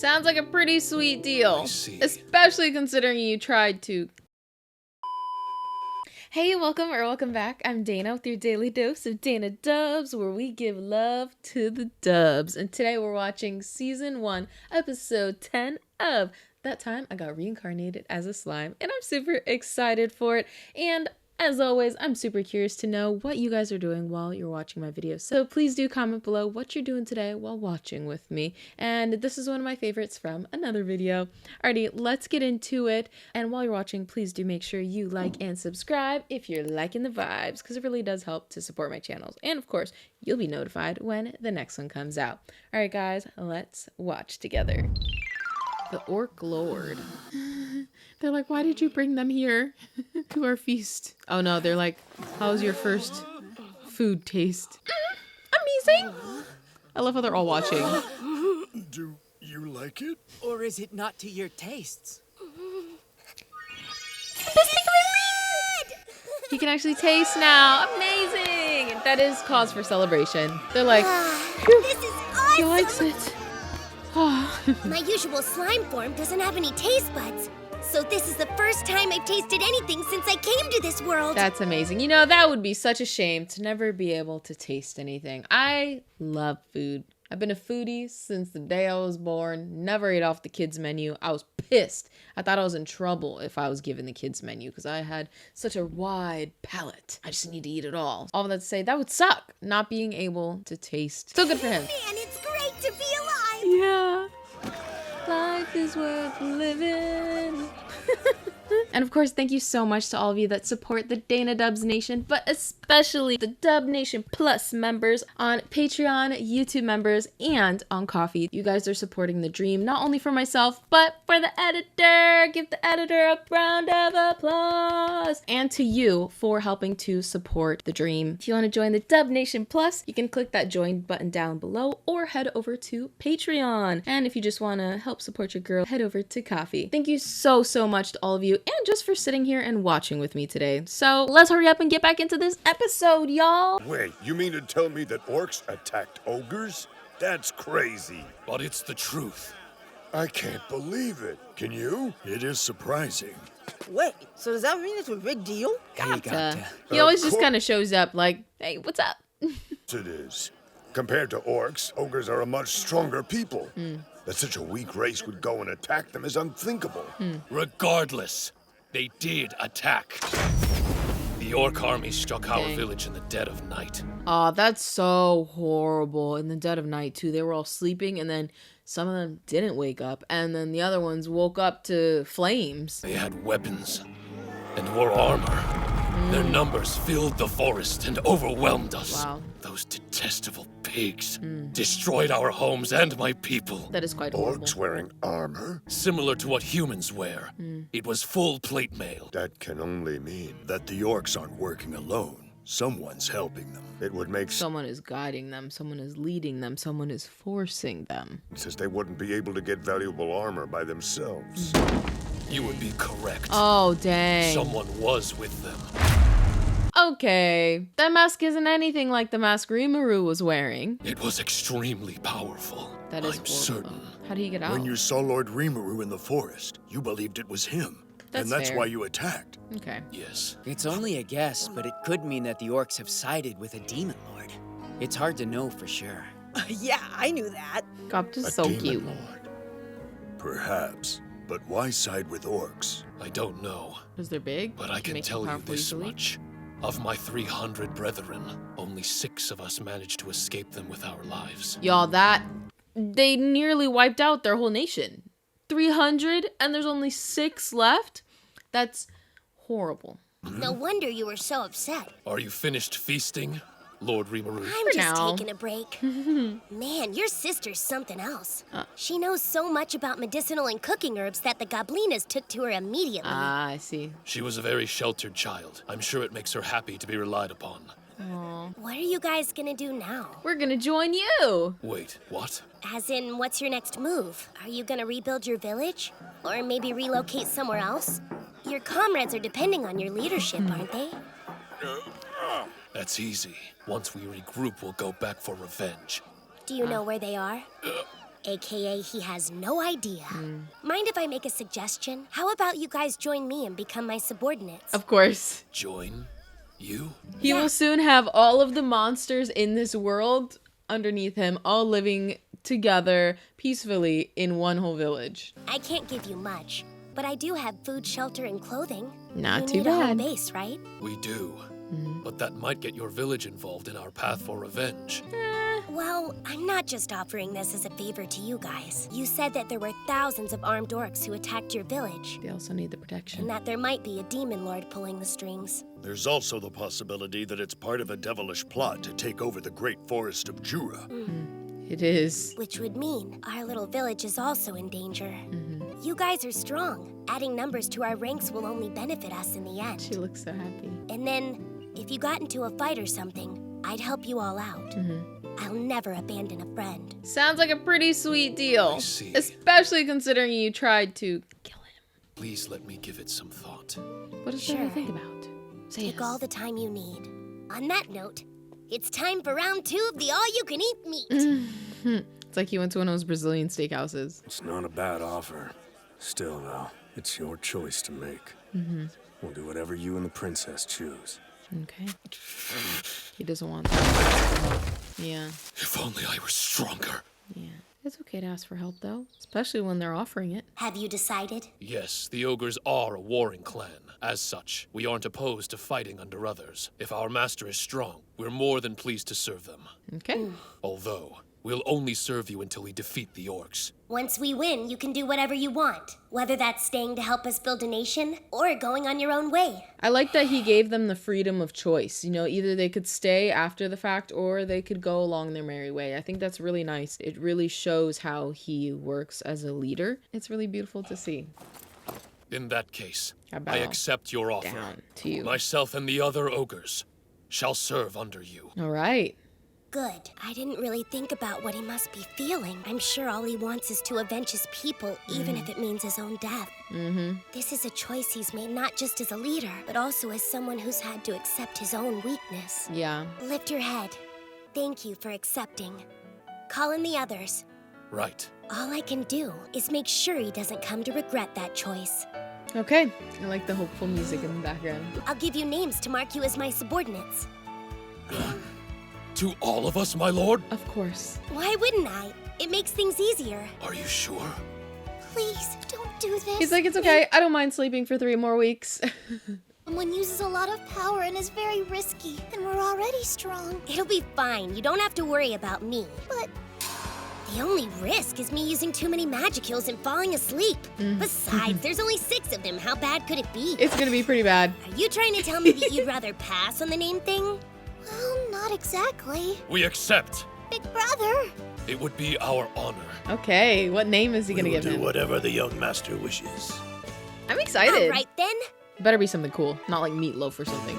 Sounds like a pretty sweet deal. I see. Especially considering you tried to. Hey, welcome back. I'm Dana with your daily dose of Dana Dubs, where we give love to the dubs. And today we're watching Season 1, Episode 10 of That Time I Got Reincarnated as a Slime. And I'm super excited for it. And as always, I'm super curious to know what you guys are doing while you're watching my videos. So please do comment below what you're doing today while watching with me. And this is one of my favorites from another video. Alrighty, let's get into it. And while you're watching, please do make sure you like and subscribe if you're liking the vibes, because it really does help to support my channels. And of course, you'll be notified when the next one comes out. Alright guys, let's watch together. The Orc Lord. They're like, why did you bring them here to our feast? Oh no, they're like, how's your first food taste? Amazing! I love how they're all watching. Do you like it? Or is it not to your tastes? He can actually taste now. Amazing! That is cause for celebration. They're like, This is awesome! he likes it. My usual slime form doesn't have any taste buds. So this is the first time I've tasted anything since I came to this world. That's amazing. You know, that would be such a shame to never be able to taste anything. I love food. I've been a foodie since the day I was born. Never ate off the kids' menu. I was pissed. I thought I was in trouble if I was given the kids' menu because I had such a wide palate. I just need to eat it all. All of that to say, that would suck, not being able to taste. So good for him. Man, it's great to be alive. Yeah. Life is worth living. And of course, thank you so much to all of you that support the Dana Dubs Nation, but especially the Dub Nation Plus members on Patreon, YouTube members, and on Coffee. You guys are supporting the dream, not only for myself, but for the editor. Give the editor a round of applause. And to you for helping to support the dream. If you want to join the Dub Nation Plus, you can click that join button down below or head over to Patreon. And if you just want to help support your girl, head over to Coffee. Thank you so much to all of you, and just for sitting here and watching with me today. So let's hurry up and get back into this episode, y'all. Wait, you mean to tell me that orcs attacked ogres? That's crazy. But it's the truth. I can't believe it. Can you? It is surprising. Wait, so does that mean it's a big deal? He always just kind of shows up like, hey, what's up? It is. Compared to orcs, ogres are a much stronger people. That such a weak race would go and attack them is unthinkable. Regardless, they did attack. The orc army struck our village in the dead of night. Oh, that's so horrible. In the dead of night, too. They were all sleeping, and then some of them didn't wake up, and then the other ones woke up to flames. They had weapons and wore armor. Their numbers filled the forest and overwhelmed us. Wow. Those detestable pigs destroyed our homes and my people. That is quite horrible. Orcs wearing armor? Similar to what humans wear. It was full plate mail. That can only mean that the orcs aren't working alone. Someone's helping them. It would make sense, Someone is guiding them, someone is leading them, someone is forcing them. since they wouldn't be able to get valuable armor by themselves. You would be correct. Oh, dang. Someone was with them. Okay, that mask isn't anything like the mask Rimuru was wearing. It was extremely powerful. That is I'm horrible. certain. How do you get out? When you saw Lord Rimuru in the forest, you believed it was him. That's and that's fair. why you attacked. Okay. Yes. It's only a guess, but it could mean that the orcs have sided with a demon lord. It's hard to know for sure. Yeah, I knew that. Gop is A so demon cute. lord. Perhaps. But why side with orcs? I don't know, Because they're big? but I can Make them tell you powerful this easily? much. Of my 300 brethren, only 6 of us managed to escape them with our lives. Y'all, they nearly wiped out their whole nation. 300 and there's only 6 left? That's horrible. No wonder you were so upset. Are you finished feasting, Lord Rimuru? I'm For just now. taking a break. Man, your sister's something else. She knows so much about medicinal and cooking herbs that the goblinas took to her immediately. Ah, I see. She was a very sheltered child. I'm sure it makes her happy to be relied upon. What are you guys gonna do now? We're gonna join you. Wait, what? As in, what's your next move? Are you gonna rebuild your village? Or maybe relocate somewhere else? Your comrades are depending on your leadership, aren't they? That's easy. Once we regroup, we'll go back for revenge. Do you know where they are? AKA he has no idea. Mind if I make a suggestion? How about you guys join me and become my subordinates? Of course. Join you? He will soon have all of the monsters in this world underneath him, all living together peacefully in one whole village. I can't give you much, but I do have food, shelter, and clothing. Not you too need a home bad. base, right? We do. But that might get your village involved in our path for revenge. Well, I'm not just offering this as a favor to you guys. You said that there were thousands of armed orcs who attacked your village, They also need the protection. and that there might be a demon lord pulling the strings. There's also the possibility that it's part of a devilish plot to take over the great forest of Jura. It is. Which would mean our little village is also in danger. You guys are strong. Adding numbers to our ranks will only benefit us in the She end. looks so happy. And then, if you got into a fight or something, I'd help you all out. I'll never abandon a friend. Sounds like a pretty sweet deal. I see. Especially considering you tried to kill him. Please let me give it some thought. What is there to Sure. think about? Say Take yes. all the time you need. On that note, it's time for round 2 of the all-you-can-eat meat. It's like you went to one of those Brazilian steakhouses. It's not a bad offer. Still, though, it's your choice to make. We'll do whatever you and the princess choose. Okay. He doesn't want that. Yeah. If only I were stronger. Yeah. It's okay to ask for help, though. Especially when they're offering it. Have you decided? Yes, the ogres are a warring clan. As such, we aren't opposed to fighting under others. If our master is strong, we're more than pleased to serve them. Okay. Although, we'll only serve you until we defeat the orcs. Once we win, you can do whatever you want. Whether that's staying to help us build a nation, or going on your own way. I like that he gave them the freedom of choice. You know, either they could stay after the fact or they could go along their merry way. I think that's really nice. It really shows how he works as a leader. It's really beautiful to see. In that case, I I bow accept your offer. down to you. Myself and the other ogres shall serve under you. All right. Good. I didn't really think about what he must be feeling. I'm sure all he wants is to avenge his people, even if it means his own death. This is a choice he's made not just as a leader, but also as someone who's had to accept his own weakness. Yeah. Lift your head. Thank you for accepting. Call in the others. Right. All I can do is make sure he doesn't come to regret that choice. Okay. I like the hopeful music in the background. I'll give you names to mark you as my subordinates. To all of us, my lord? Of course. Why wouldn't I? It makes things easier. Are you sure? Please, don't do this. He's like, it's okay. I don't mind sleeping for 3 more weeks. Someone uses a lot of power and is very risky, and we're already strong. It'll be fine. You don't have to worry about me. But The only risk is me using too many magicals and falling asleep. Besides, there's only 6 of them. How bad could it be? It's gonna be pretty bad. Are you trying to tell me that you'd rather pass on the name thing? well, not exactly. We accept. Big brother. It would be our honor. Okay, what name is he gonna give do him? whatever the young master wishes. I'm excited. All right then. Better be something cool, not like meatloaf or something.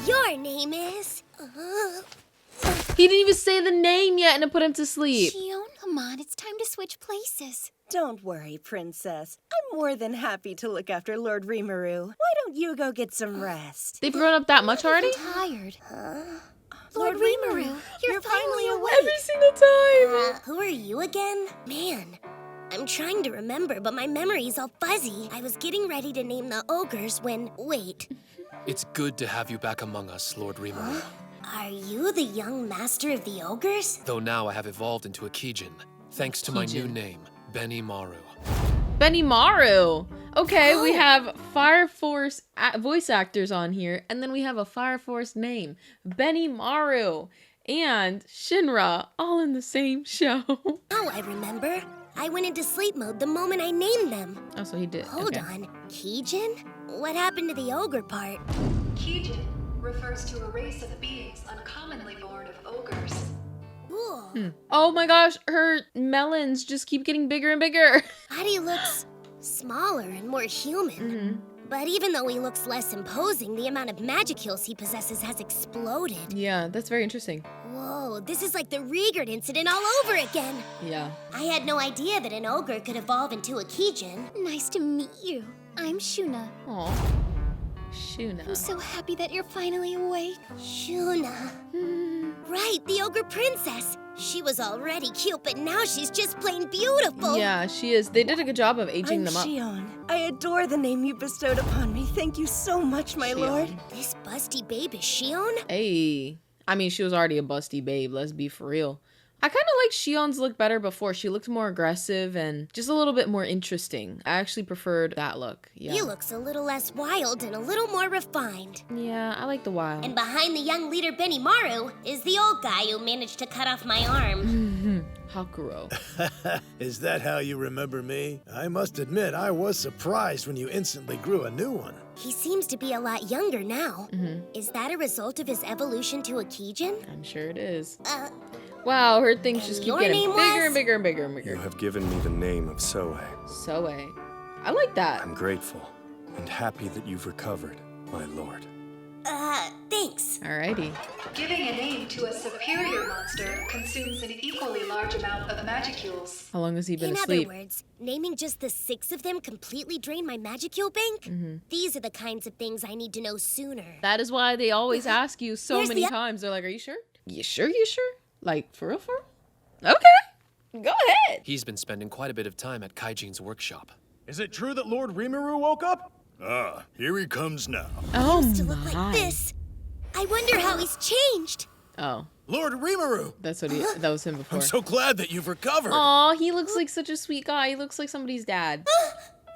Your name is... He didn't even say the name yet, and it put him to sleep. Shion, come on, it's time to switch places. Don't worry, Princess. I'm more than happy to look after Lord Rimuru. Why don't you go get some rest? They've grown up that much already? I'm tired. Lord Rimuru, you're finally awake. Every single time. Who are you again? Man, I'm trying to remember, but my memory's all fuzzy. I was getting ready to name the ogres when... Wait, It's good to have you back among us, Lord Rimuru. are you the young master of the ogres? Though now I have evolved into a Kijin, thanks to my new Kijin. name, BENIMARU. BENIMARU. Okay, we have Fire Force voice actors on here, and then we have a Fire Force name, BENIMARU and Shinra, all in the same show. Oh, I remember. I went into sleep mode the moment I named them. Oh, so he did. Hold okay. on. Kijin? What happened to the ogre part? Kijin refers to a race of beings uncommonly born of ogres. Ooh. Oh my gosh, her melons just keep getting bigger and bigger. Buddy looks smaller and more human. But even though he looks less imposing, the amount of magicals he possesses has exploded. Yeah, that's very interesting. Whoa, this is like the Reincarnated incident all over again. Yeah. I had no idea that an ogre could evolve into a Kijin. Nice to meet you. I'm Shuna. Aw. I'm Shuna. so happy that you're finally awake. Shuna. Right, the ogre princess. She was already cute, but now she's just plain beautiful. Yeah, she is. They did a good job of aging I'm them up. Shion. I adore the name you bestowed upon me. Thank you so much, my Shion. lord. This busty babe is Shion? Hey. I mean, she was already a busty babe. Let's be for real. I kind of like Shion's look better before. She looked more aggressive and just a little bit more interesting. I actually preferred that look. Yeah. He looks a little less wild and a little more refined. Yeah, I like the wild. And behind the young leader Benimaru is the old guy who managed to cut off my arm. Hakuro. Is that how you remember me? I must admit, I was surprised when you instantly grew a new one. He seems to be a lot younger now. Is that a result of his evolution to a Kijin? I'm sure it is. Wow, her things just keep your getting name bigger was? and bigger and bigger and You bigger. have given me the name of Soe. Soe. I like that. I'm grateful and happy that you've recovered, my lord. Thanks. Alrighty. Giving a name to a superior monster consumes an equally large amount of magicules. How long has he been In asleep? other words, naming just the 6 of them completely drained my magicule bank? These are the kinds of things I need to know sooner. That is why they always ask you so Where's many the- times. They're like, are you sure? You sure? You sure? Like, for real? For real? Okay. Go ahead. He's been spending quite a bit of time at KIJINS' workshop. Is it true that Lord Rimuru woke up? Ah, here he comes now. Oh Used to look my. like this. I wonder how he's changed. Oh, Lord Rimuru! that's what that was him before. I'm so glad that you've recovered. Aw, he looks like such a sweet guy. He looks like somebody's dad.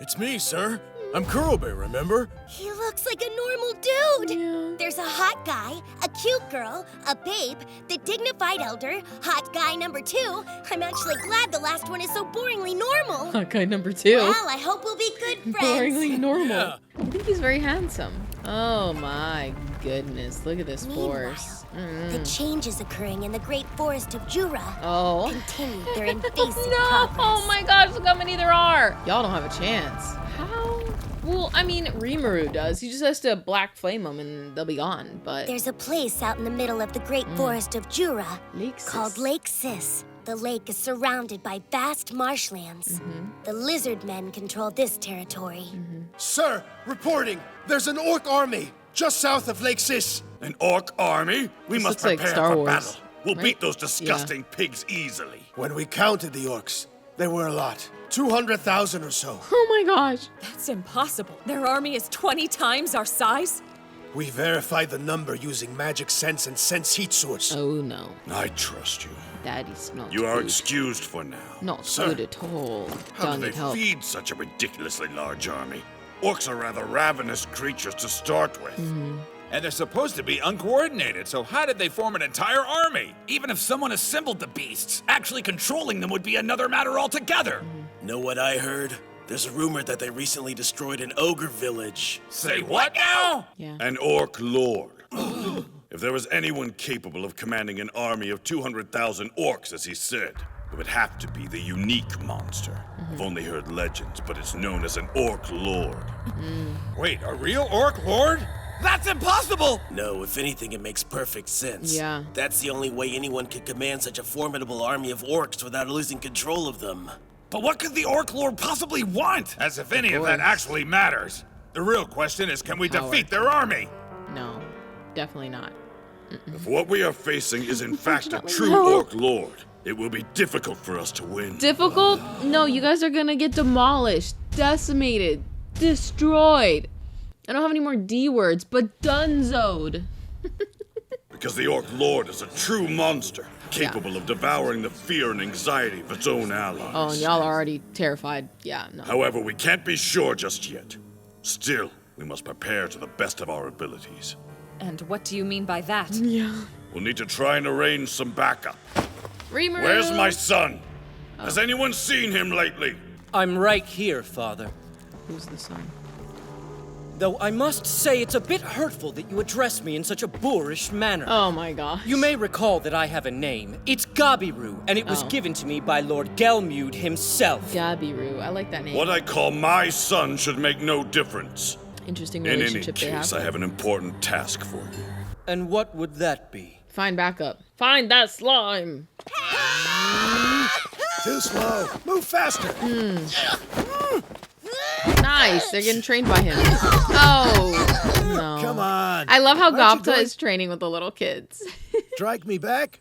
It's me, sir. I'm Kurobe, remember? He looks like a normal dude. Yeah. There's a hot guy, a cute girl, a babe, the dignified elder, hot guy number 2. I'm actually glad the last one is so boringly normal. Okay, number 2. Well, I hope we'll be good friends. Boringly normal. Yeah. I think he's very handsome. Oh my goodness. Look at this force. The changes occurring in the great forest of Jura Oh. continue their invasive No! progress. Oh my gosh, look how many there are! Y'all don't have a chance. How? Well, I mean, Rimuru does. He just has to black flame them and they'll be gone, but... There's a place out in the middle of the great forest of Jura Lake Sis. called Lake Sis. The lake is surrounded by vast marshlands. The lizard men control this territory. Sir, reporting. There's an orc army just south of Lake Sis. An orc army? We This must looks like prepare Star for Wars, battle. We'll right? beat those disgusting pigs easily. When we counted the orcs, there were a lot. 200,000 or so. Oh my gosh. That's impossible. Their army is 20 times our size. We verified the number using magic sense and sense heat source. Oh no. I trust you. Daddy's not You are good. excused for now. Not Sir, good at all. how Don't do they need help. feed such a ridiculously large army? Orcs are rather ravenous creatures to start with. And they're supposed to be uncoordinated, so how did they form an entire army? Even if someone assembled the beasts, actually controlling them would be another matter altogether. Know what I heard? There's a rumor that they recently destroyed an ogre village. Say what now? Yeah. An orc lord. If there was anyone capable of commanding an army of 200,000 orcs, as he said, it would have to be the unique monster. I've only heard legends, but it's known as an orc lord. Wait, a real orc lord? That's impossible! No, if anything, it makes perfect sense. Yeah. That's the only way anyone could command such a formidable army of orcs without losing control of them. But what could the orc lord possibly want? As if any of that course. actually matters. The real question is, can we Power. defeat their army? No. Definitely not. If what we are facing is in fact a Unfortunately, true no. orc lord, it will be difficult for us to win. Difficult? No, you guys are gonna get demolished, decimated, destroyed. I don't have any more D words, but dunzoed. Because the orc lord is a true monster, capable of devouring the fear and anxiety of its own allies. Oh, and y'all are already terrified. Yeah, no. However, we can't be sure just yet. Still, we must prepare to the best of our abilities. And what do you mean by that? Yeah. We'll need to try and arrange some backup. Rimuru. Where's my son? Has anyone seen him lately? I'm right here, Father. Who's the son? Though I must say it's a bit hurtful that you address me in such a boorish manner. Oh my gosh. You may recall that I have a name. It's Gabiru, and it was Oh. given to me by Lord Gelmude himself. Gabiru. I like that name. What I call my son should make no difference. Interesting In any relationship they case, have. I have an important task for you. And what would that be? Find backup. Find that slime. Too slow. Move faster. Nice. They're getting trained by him. Oh, no. Come on. I love how Aren't you Gopta going- is training with the little kids. Strike me back.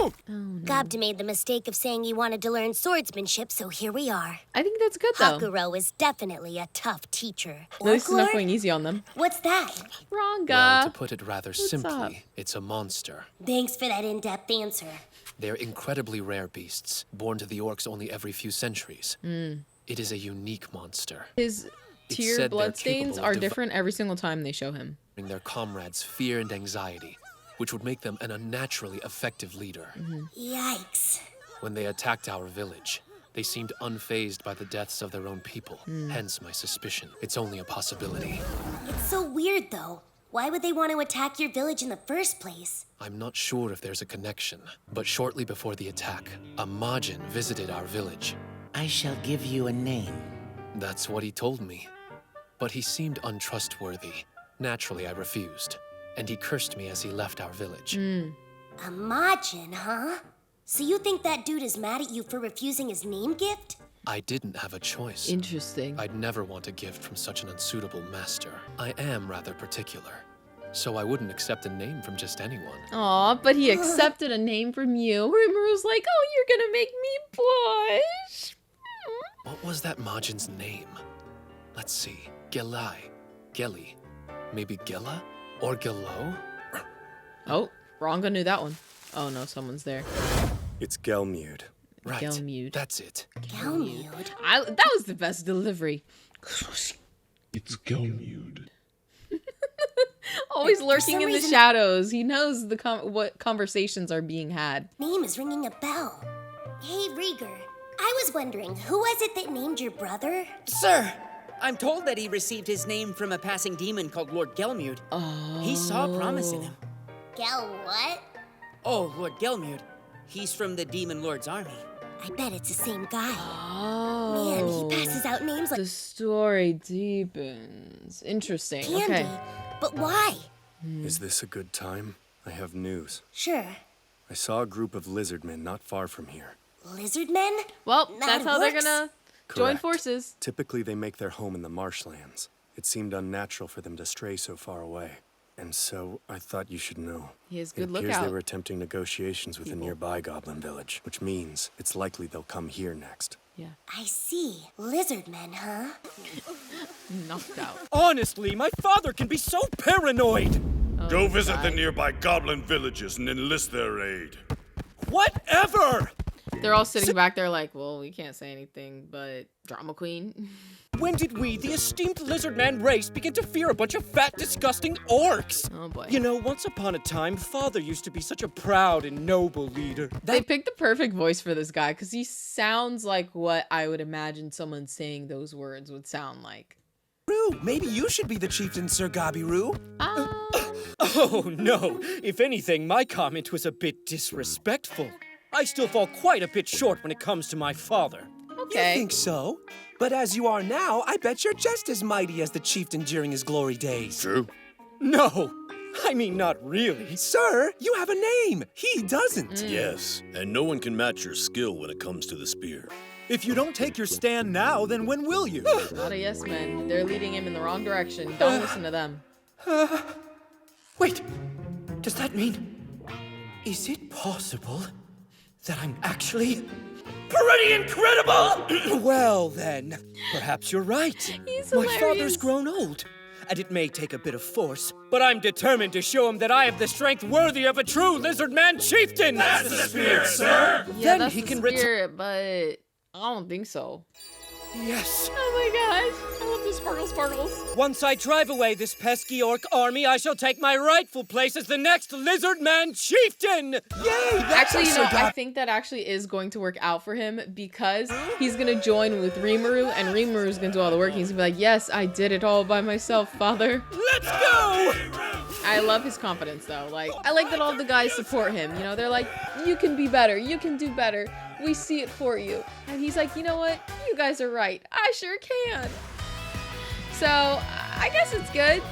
Oh, no. Gobta made the mistake of saying he wanted to learn swordsmanship, so here we are. I think that's good, though. Hakuro is definitely a tough teacher. At least it's not going easy on them. What's that? Wrong, Well, to put it rather What's simply, up? it's a monster. Thanks for that in-depth answer. They're incredibly rare beasts, born to the orcs only every few centuries. It is a unique monster. His It's tear said they're bloodstains capable are of different every single time they show him. Bring their comrades fear and anxiety, which would make them an unnaturally effective leader. Yikes. When they attacked our village, they seemed unfazed by the deaths of their own people. Hence my suspicion. It's only a possibility. It's so weird, though. Why would they want to attack your village in the first place? I'm not sure if there's a connection, but shortly before the attack, a Majin visited our village. I shall give you a name. That's what he told me. But he seemed untrustworthy. Naturally, I refused. And he cursed me as he left our village. A Majin, huh? So you think that dude is mad at you for refusing his name gift? I didn't have a choice. Interesting. I'd never want a gift from such an unsuitable master. I am rather particular, so I wouldn't accept a name from just anyone. Aw, but he accepted a name from you. Rimuru's like, oh, you're gonna make me blush. What was that Majin's name? Let's see. Gelai. Geli. Maybe Gela? Or Gelo? Oh, Ronga knew that one. Oh no, someone's there. It's Gelmude. Right. Gelmude. That's it. Gelmude? That was the best delivery. It's Gelmude. Always lurking in the reason- shadows. He knows what conversations are being had. Name is ringing a bell. Hey, Rieger. I was wondering, who was it that named your brother? Sir, I'm told that he received his name from a passing demon called Lord Gelmude. Oh. He saw promise in him. Gel what? Oh, Lord Gelmude. He's from the Demon Lord's army. I bet it's the same guy. Oh. Man, he passes out names like The story deepens. Interesting. Candy. Okay. But why? Is this a good time? I have news. Sure. I saw a group of lizardmen not far from here. Lizard men? Well, Not that's how they're orcs? gonna join Correct. forces. Typically, they make their home in the marshlands. It seemed unnatural for them to stray so far away. And so, I thought you should know. He has It good appears lookout. they were attempting negotiations with a nearby goblin village, which means it's likely they'll come here next. Yeah. I see. Lizard men, huh? Knocked out. Honestly, my father can be so paranoid. Go visit the nearby goblin villages and enlist their aid. Whatever! They're all sitting back there like, well, we can't say anything, but drama queen. When did we, the esteemed lizard man race, begin to fear a bunch of fat, disgusting orcs? Oh boy. You know, once upon a time, father used to be such a proud and noble leader. They picked the perfect voice for this guy because he sounds like what I would imagine someone saying those words would sound like. Roo, maybe you should be the chieftain, Sir Gabiru. Oh, no. If anything, my comment was a bit disrespectful. I still fall quite a bit short when it comes to my father. Okay. You think so? But as you are now, I bet you're just as mighty as the chieftain during his glory days. True. No, I mean, not really. Sir, you have a name. He doesn't. Yes, and no one can match your skill when it comes to the spear. If you don't take your stand now, then when will you? A lot of yes men. They're leading him in the wrong direction. Don't listen to them. Wait, does that mean... Is it possible that I'm actually pretty incredible? Well then, perhaps you're right. He's My hilarious. father's grown old, and it may take a bit of force, but I'm determined to show him that I have the strength worthy of a true lizard man chieftain. That's the spirit, sir. Yeah, Then that's he the can spirit, but I don't think so. Yes. Oh my gosh. I love the sparkles. Once I drive away this pesky orc army, I shall take my rightful place as the next lizard man chieftain. Yay! Actually, you know, I think that actually is going to work out for him because he's going to join with Rimuru, and Rimuru's going to do all the work. He's going to be like, yes, I did it all by myself, father. Let's go! I love his confidence, though. Like, I like that all the guys support him. You know, they're like, you can be better. You can do better. We see it for you. And he's like, you know what? You guys are right. I sure can. So, I guess it's good.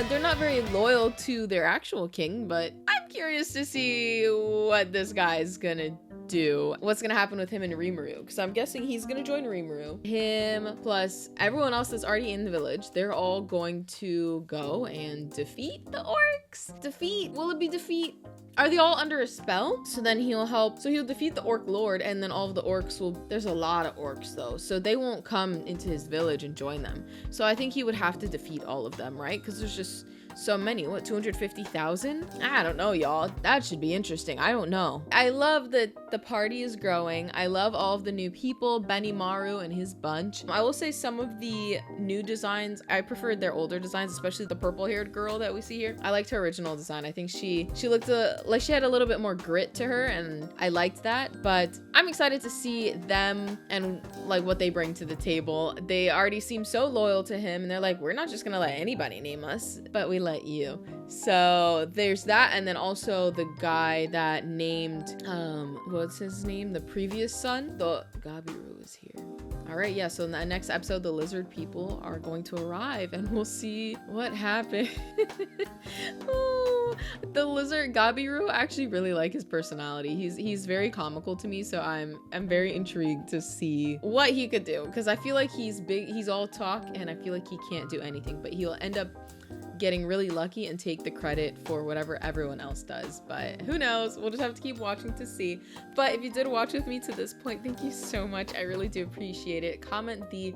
They're not very loyal to their actual king, but I'm curious to see what this guy's gonna do. What's gonna happen with him and Rimuru? Because I'm guessing he's gonna join Rimuru. Him plus everyone else that's already in the village, they're all going to go and defeat the orcs. Defeat? Will it be defeat? Are they all under a spell? So then he'll help. So he'll defeat the orc lord, and then all of the orcs will. There's a lot of orcs though, so they won't come into his village and join them. So I think he would have to defeat all of them, right? Because there's just so many. What, 250,000? I don't know, y'all. That should be interesting. I don't know. I love that the party is growing. I love all of the new people, BENIMARU and his bunch. I will say some of the new designs, I preferred their older designs, especially the purple-haired girl that we see here. I liked her original design. I think she looked like she had a little bit more grit to her, and I liked that. But I'm excited to see them and like what they bring to the table. They already seem so loyal to him, and they're like, we're not just gonna let anybody name us, but we let you. So there's that. And then also the guy that named what's his name, the previous son, the Gabiru is here. All right, yeah, so in the next episode, the lizard people are going to arrive, and we'll see what happened. Oh, the lizard Gabiru, I actually really like his personality. He's very comical to me, so I'm very intrigued to see what he could do, because I feel like he's big, he's all talk, and I feel like he can't do anything, but he'll end up getting really lucky and take the credit for whatever everyone else does. But who knows? We'll just have to keep watching to see. But if you did watch with me to this point, thank you so much. I really do appreciate it. Comment the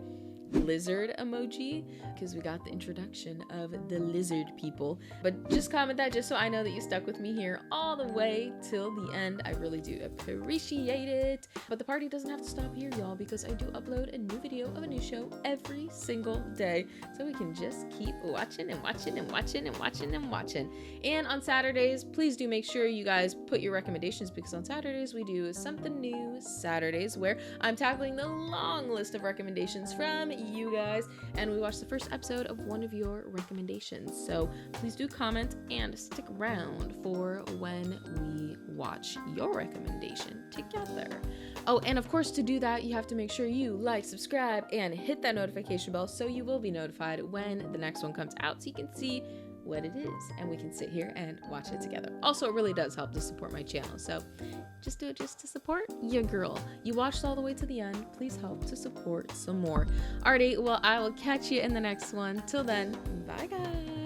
lizard emoji because we got the introduction of the lizard people, but just comment that just so I know that you stuck with me here all the way till the end. I really do appreciate it. But the party doesn't have to stop here, y'all, because I do upload a new video of a new show every single day, so we can just keep watching and watching and watching and watching and watching. And on Saturdays, please do make sure you guys put your recommendations, because on Saturdays we do something new Saturdays, where I'm tackling the long list of recommendations from you guys, and we watch the first episode of one of your recommendations. So please do comment and stick around for when we watch your recommendation together. Oh, and of course, to do that, you have to make sure you like, subscribe, and hit that notification bell so you will be notified when the next one comes out, so you can see what it is and we can sit here and watch it together. Also, it really does help to support my channel, so just do it just to support your girl. You watched all the way to the end, please help to support some more. Alrighty, well, I will catch you in the next one. Till then, bye guys.